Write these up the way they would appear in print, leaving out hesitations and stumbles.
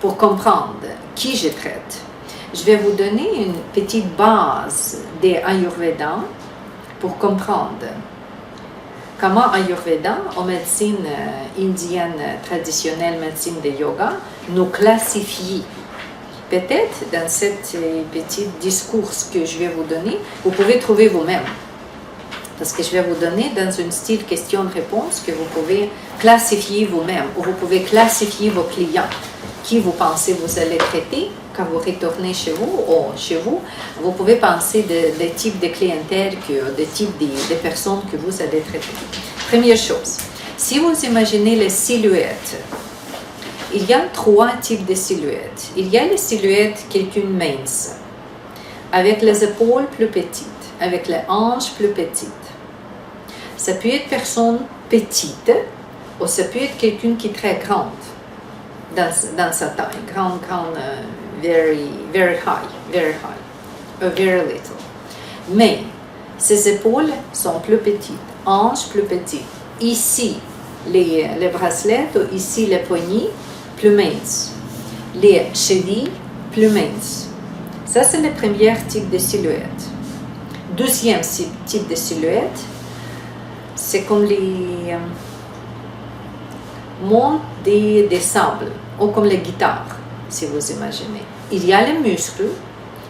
pour comprendre qui je traite. Je vais vous donner une petite base des Ayurveda pour comprendre comment Ayurveda, en médecine indienne traditionnelle, médecine de yoga, nous classifie. Peut-être dans cette petite discours que je vais vous donner, vous pouvez trouver vous-même. Parce que je vais vous donner dans un style question-réponse que vous pouvez classifier vous-même, ou vous pouvez classifier vos clients. Qui vous pensez vous allez traiter quand vous retournez chez vous ou chez vous. Vous pouvez penser des types de clientèle, des types de personnes que vous allez traiter. Première chose, si vous imaginez les silhouettes, il y a 3 types de silhouettes. Il y a les silhouettes quelqu'un mince, avec les épaules plus petites, avec les hanches plus petites. Ça peut être personne petite, ou ça peut être quelqu'un qui est très grande dans sa taille, grande, very high, very little. Mais ses épaules sont plus petites, hanches plus petites. Ici, les bracelets, ou ici les poignets, plus minces. Les chevilles, plus minces. Ça, c'est le premier type de silhouette. Deuxième type de silhouette, c'est comme les montes des sables, ou comme les guitares, si vous imaginez. Il y a les muscles,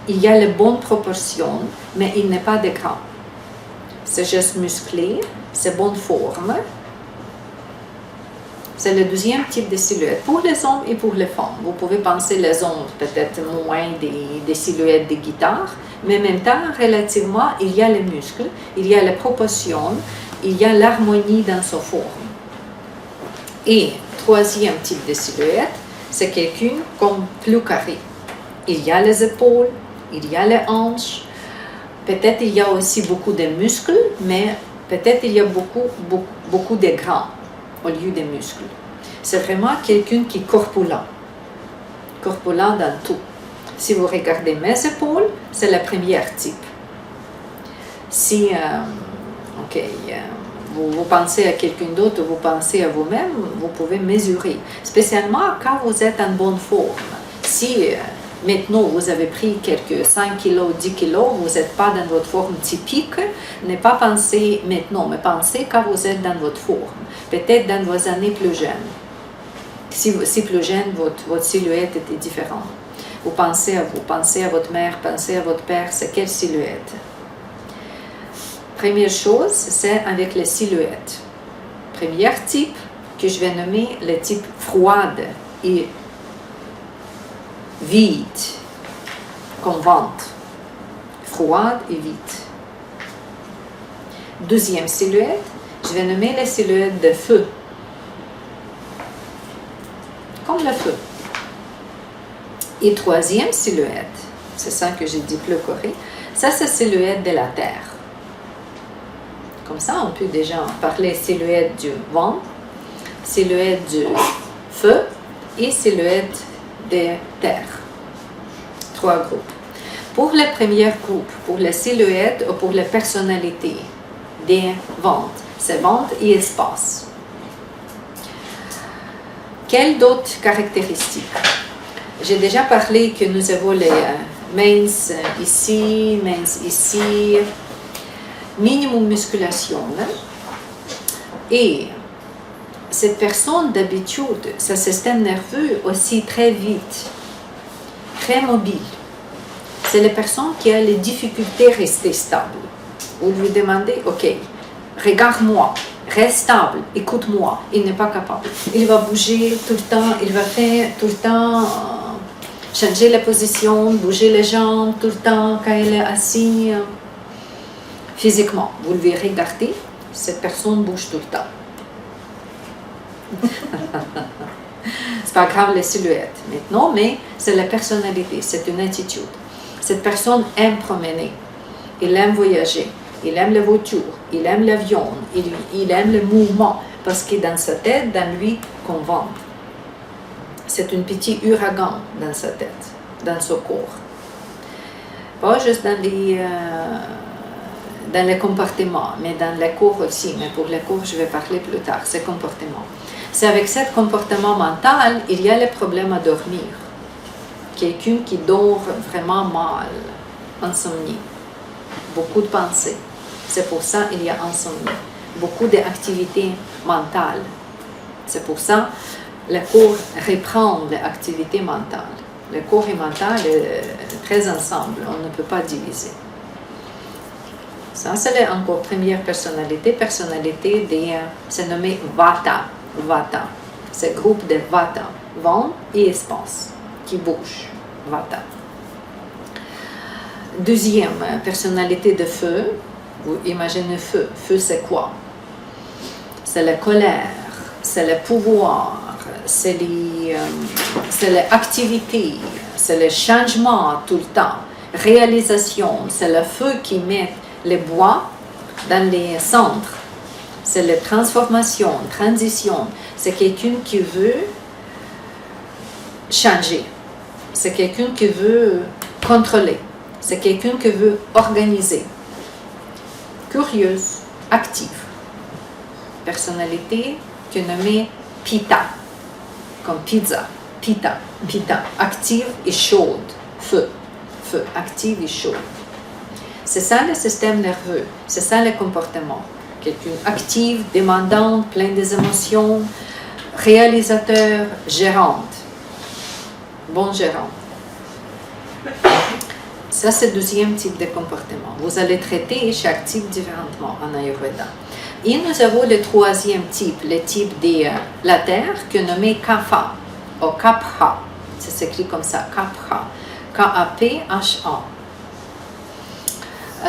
il y a les bonnes proportions, mais il n'est pas de grand. C'est juste musclé, c'est bonne forme. C'est le deuxième type de silhouette, pour les hommes et pour les femmes. Vous pouvez penser les hommes peut-être moins des silhouettes de guitare, mais en même temps, relativement, il y a les muscles, il y a les proportions, il y a l'harmonie dans sa forme. Et troisième type de silhouette, c'est quelqu'un comme plus carré. Il y a les épaules, il y a les hanches, peut-être il y a aussi beaucoup de muscles, mais peut-être il y a beaucoup de gras au lieu des muscles. C'est vraiment quelqu'un qui est corpulent dans tout. Si vous regardez mes épaules, c'est le premier type. Si vous pensez à quelqu'un d'autre, vous pensez à vous-même, vous pouvez mesurer. Spécialement quand vous êtes en bonne forme. Si maintenant vous avez pris quelques 5 kilos, 10 kilos, vous n'êtes pas dans votre forme typique, ne pas penser maintenant, mais pensez quand vous êtes dans votre forme. Peut-être dans vos années plus jeunes. Si plus jeune, votre silhouette était différente. Vous, pensez à votre mère, pensez à votre père, c'est quelle silhouette? Première chose, c'est avec les silhouettes. Premier type que je vais nommer le type froide et vide, comme ventre. Froide et vide. Deuxième silhouette, je vais nommer les silhouettes de feu. Comme le feu. Et troisième silhouette, c'est ça que j'ai dit plus correct, ça c'est la silhouette de la terre. Comme ça, on peut déjà parler silhouette du vent, silhouette du feu et silhouette de terre. 3 groupes. Pour le premier groupe, pour les silhouettes ou pour les personnalités des ventes, c'est vente et espace. Quelles d'autres caractéristiques? J'ai déjà parlé que nous avons les minces ici, minimum musculation. Et cette personne d'habitude, sa système nerveux aussi très vite, très mobile. C'est la personne qui a les difficultés à rester stable. Vous lui demandez, ok, regarde-moi, reste stable, écoute-moi, il n'est pas capable. Il va bouger tout le temps, il va faire tout le temps, changer la position, bouger les jambes tout le temps quand il est assis. Physiquement, vous le verrez regarder, cette personne bouge tout le temps. C'est pas grave les silhouettes maintenant, mais c'est la personnalité, c'est une attitude. Cette personne aime promener, il aime voyager, il aime la voiture, il aime l'avion, il aime le mouvement, parce que dans sa tête, dans lui, qu'on vend. C'est un petit ouragan dans sa tête, dans son corps. Pas juste dans les comportements, mais dans les cours aussi. Mais pour les cours, je vais parler plus tard, ces comportements. C'est avec ce comportement mental, il y a les problèmes à dormir. Quelqu'un qui dort vraiment mal, insomnie, beaucoup de pensées. C'est pour ça qu'il y a insomnie. Beaucoup d'activités mentales. C'est pour ça que le corps reprend l'activité mentale. Le corps et le mental sont très ensemble, on ne peut pas diviser. Ça, c'est encore première personnalité. Personnalité, c'est nommé Vata. Vata. C'est le groupe de Vata, vent et espace, qui bouge. Vata. Deuxième personnalité de feu. Vous imaginez feu. Feu, c'est quoi? C'est la colère, c'est le pouvoir, c'est l'activité, c'est le changement tout le temps, réalisation, c'est le feu qui met les bois dans les centres, c'est la transformation, transition, c'est quelqu'un qui veut changer, c'est quelqu'un qui veut contrôler, c'est quelqu'un qui veut organiser, curieuse, active. Personnalité que nommée Pitta, comme pizza, Pitta, Pitta, active et chaude, feu, feu, active et chaude. C'est ça le système nerveux, c'est ça le comportement. Quelqu'un active, demandante, plein des émotions, réalisateur, gérante, bon gérant. Ça, c'est le deuxième type de comportement. Vous allez traiter chaque type différemment en Ayurveda. Et nous avons le troisième type, le type de la terre, que nommé Kapha, ou Kapha. Ça s'écrit comme ça, Kapha. K-A-P-H-A.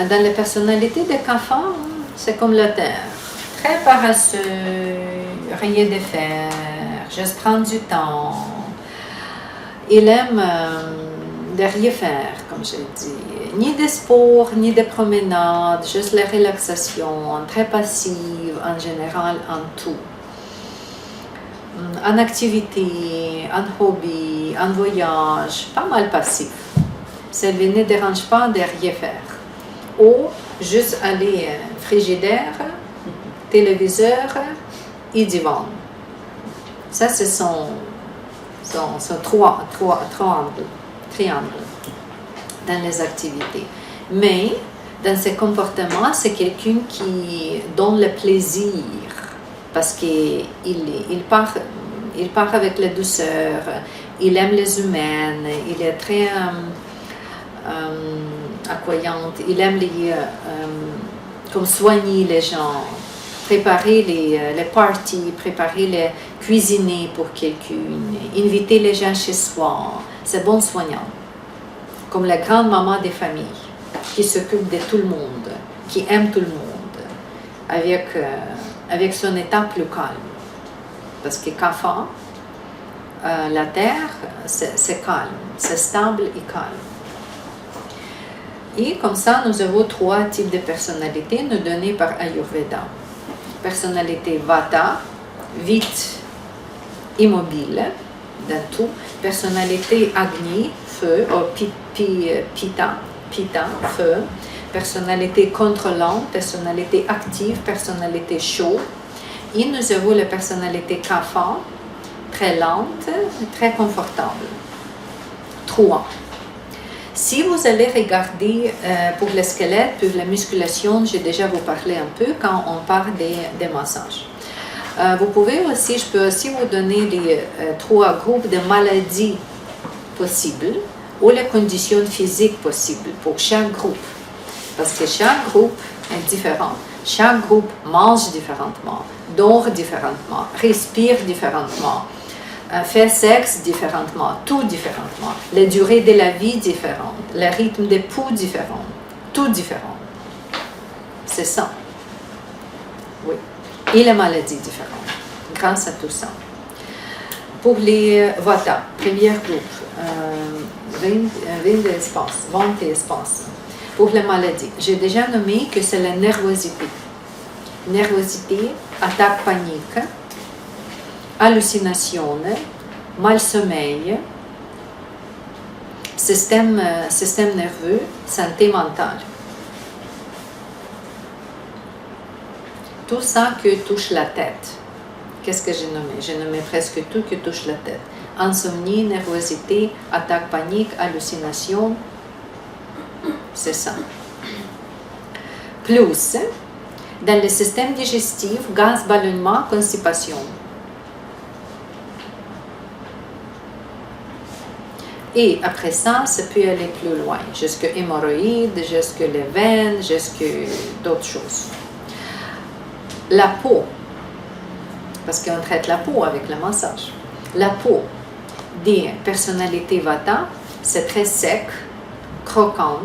Dans les personnalités de Kapha, c'est comme la terre. Très paresseux, rien de faire, juste prendre du temps. Il aime de rien faire, comme je dis. Ni de sport, ni de promenade, juste la relaxation, très passive en général, en tout. En activité, en hobby, en voyage, pas mal passif. Ça ne dérange pas de rien faire. Ou juste aller frigidaire, téléviseur et divan. Ça, c'est son triangle dans les activités. Mais dans ses comportements, c'est quelqu'un qui donne le plaisir parce qu'il part avec la douceur, il aime les humaines, il est très accueillant, il aime comme soigner les gens, préparer les parties, préparer les cuisiner pour quelqu'un, inviter les gens chez soi, c'est bon soignant. Comme la grande maman des familles, qui s'occupe de tout le monde, qui aime tout le monde, avec son état plus calme. Parce que Kapha, la terre, c'est calme, c'est stable et calme. Et comme ça, nous avons trois types de personnalités nous données par Ayurveda. Personnalité Vata, vite, immobile, dans tout. Personnalité Agni, feu, ou Pitta, feu. Personnalité contrôlante, personnalité active, personnalité chaude. Et nous avons la personnalité Kapha, très lente, très confortable. 3. Si vous allez regarder pour le squelette, pour la musculation, j'ai déjà vous parlé un peu quand on parle des massages. Je peux aussi vous donner les 3 groupes de maladies possibles ou les conditions physiques possibles pour chaque groupe. Parce que chaque groupe est différent. Chaque groupe mange différemment, dort différemment, respire différemment, fait sexe différemment, tout différemment. La durée de la vie différente, le rythme des pouls différent, tout différent. C'est ça. Oui. Et les maladies différentes, grâce à tout ça. Pour les Vata, premier groupe, vent et espace. Pour les maladies, j'ai déjà nommé que c'est la nervosité. Nervosité, attaque panique, hallucination, mal sommeil, système nerveux, santé mentale. Tout ça qui touche la tête. qu'est-ce que j'ai nommé? J'ai nommé presque tout qui touche la tête. Insomnie, nervosité, attaque panique, hallucination. C'est ça. Plus, dans le système digestif, gaz, ballonnement, constipation. Et après ça peut aller plus loin, jusqu'à hémorroïdes, jusqu'à les veines, jusqu'à d'autres choses. La peau, parce qu'on traite la peau avec le massage. La peau des personnalités Vata, c'est très sec, croquant.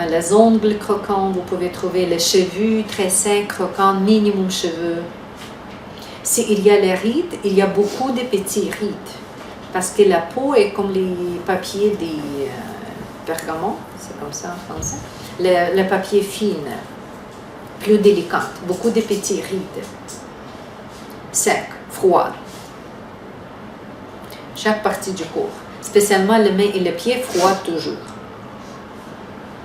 Les ongles croquants, vous pouvez trouver les cheveux très secs, croquants, minimum cheveux. S'il y a les rides, il y a beaucoup de petits rides. Parce que la peau est comme les papiers des pergamons, c'est comme ça en français. Le papier fin, plus délicat, beaucoup de petits rides, secs, froids. Chaque partie du corps, spécialement les mains et les pieds, froids toujours.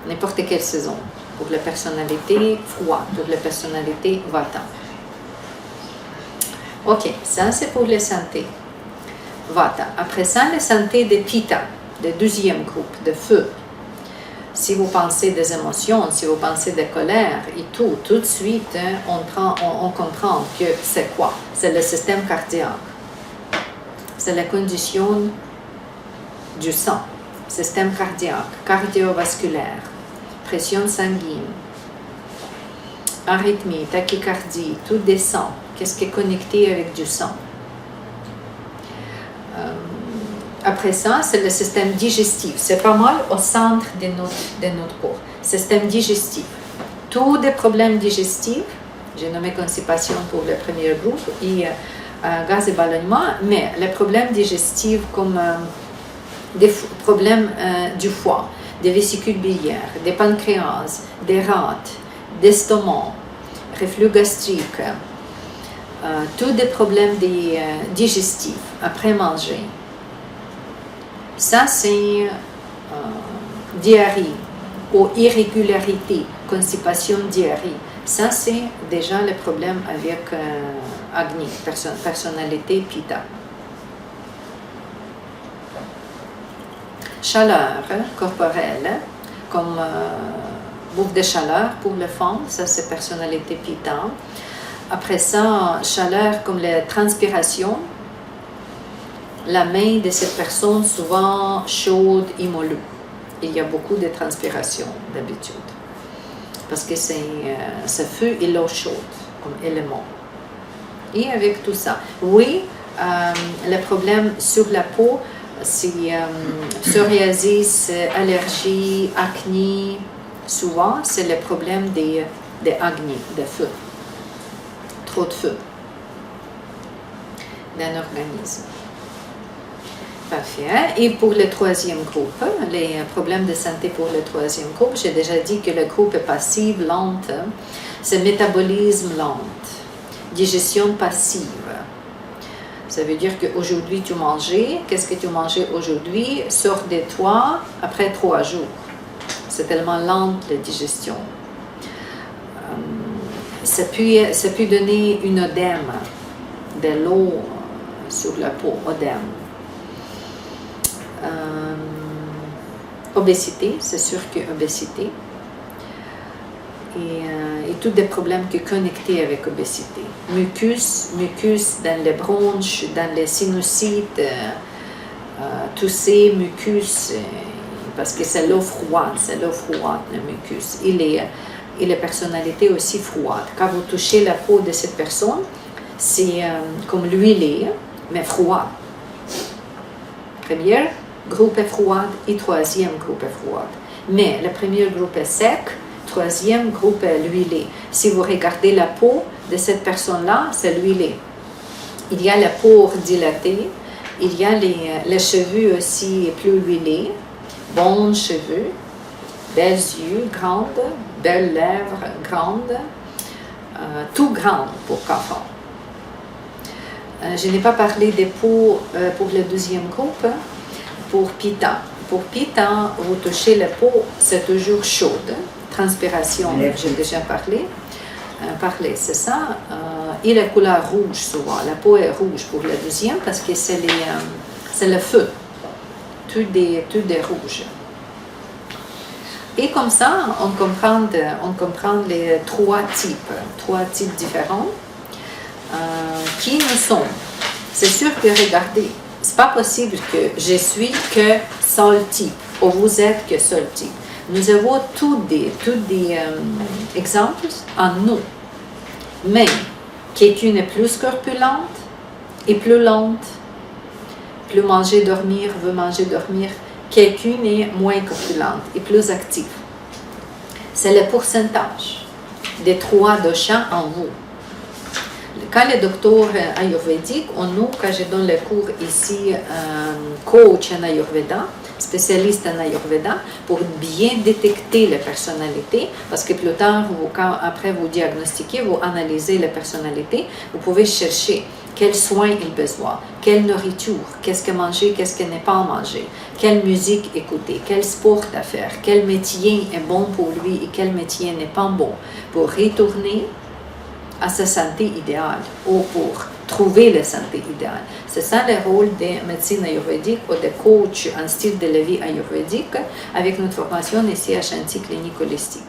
N'importe quelle saison. Pour la personnalité, froid. Pour la personnalité, Vata. Ok, ça c'est pour la santé. Vata. Après ça, la santé de Pitta, le deuxième groupe, de feu. Si vous pensez des émotions, si vous pensez de colère et tout de suite, on comprend que c'est quoi? C'est le système cardiaque. C'est la condition du sang. Système cardiaque, cardiovasculaire, pression sanguine, arythmie, tachycardie, tout descend. Qu'est-ce qui est connecté avec du sang? Après ça, c'est le système digestif. C'est pas mal au centre de notre corps. Système digestif. Tous des problèmes digestifs, j'ai nommé constipation pour le premier groupe, et gaz et ballonnement, mais les problèmes digestifs comme des problèmes du foie, des vésicules biliaires, des pancréas, des rate, d'estomac, reflux gastrique, tous des problèmes digestifs après manger. Ça, c'est diarrhée ou irrégularité, constipation, diarrhée. Ça, c'est déjà le problème avec Agni, personnalité Pitta. Chaleur corporelle, comme bouffe de chaleur pour les femmes, ça c'est personnalité Pitta. Après ça, chaleur comme la transpiration. La main de cette personne souvent chaude et mollue. Il y a beaucoup de transpiration d'habitude. Parce que c'est feu et l'eau chaude comme élément. Et avec tout ça, oui, le problème sur la peau, c'est psoriasis, allergie, acné. Souvent, c'est le problème des agni, des feux. Trop de feu dans l'organisme. Parfait. Et pour le troisième groupe, les problèmes de santé pour le troisième groupe, j'ai déjà dit que le groupe est passif, lente, c'est métabolisme lent, digestion passive. Ça veut dire qu'aujourd'hui tu mangeais, qu'est-ce que tu mangeais aujourd'hui, sort de toi après 3 jours. C'est tellement lente la digestion. Ça peut donner une œdème, de l'eau sur la peau, œdème. Obésité, c'est sûr que obésité. Et tous des problèmes qui sont connectés avec obésité. Mucus dans les bronches, dans les sinusites, tousser, mucus, parce que c'est l'eau froide, le mucus. Et la personnalité aussi froide. Quand vous touchez la peau de cette personne, c'est comme l'huile, mais froide. Premier groupe est froide et troisième groupe est froide. Mais le premier groupe est sec, troisième groupe est l'huilé. Si vous regardez la peau de cette personne-là, c'est l'huilé. Il y a la peau dilatée, il y a les cheveux aussi plus huilés, bons cheveux, belles yeux, grandes, belles lèvres, grandes, tout grand pour Kapha. Je n'ai pas parlé des peaux pour le deuxième groupe, pour Pitta. Pour Pitta, vous touchez la peau, c'est toujours chaude. Transpiration, j'ai déjà parlé, c'est ça. et la couleur rouge souvent. La peau est rouge pour le deuxième parce que c'est le feu. Tout des rouges. Et comme ça, on comprend les trois types différents qui nous sommes. C'est sûr que regardez, c'est pas possible que je suis que seul type ou vous êtes que seul type. Nous avons tous des exemples en nous. Mais quelqu'un est plus corpulente et plus lente, plus manger, dormir, veut manger, dormir. Quelqu'un est moins corpulente et plus active. C'est le pourcentage des trois doshas en vous. Quand les docteurs ayurvédiques, quand je donne les cours ici, coach en ayurveda, spécialiste en ayurveda, pour bien détecter les personnalités, parce que plus tard, après vous diagnostiquez, vous analysez les personnalités, vous pouvez chercher quels soins il a besoin, quelle nourriture, qu'est-ce que manger, qu'est-ce que n'est pas manger, quelle musique écouter, quel sport à faire, quel métier est bon pour lui et quel métier n'est pas bon, pour retourner à sa santé idéale ou pour trouver la santé idéale. C'est ça le rôle des médecins ayurvédiques ou des coachs en style de la vie ayurvédique avec notre formation ici à Shanti Clinique Holistique.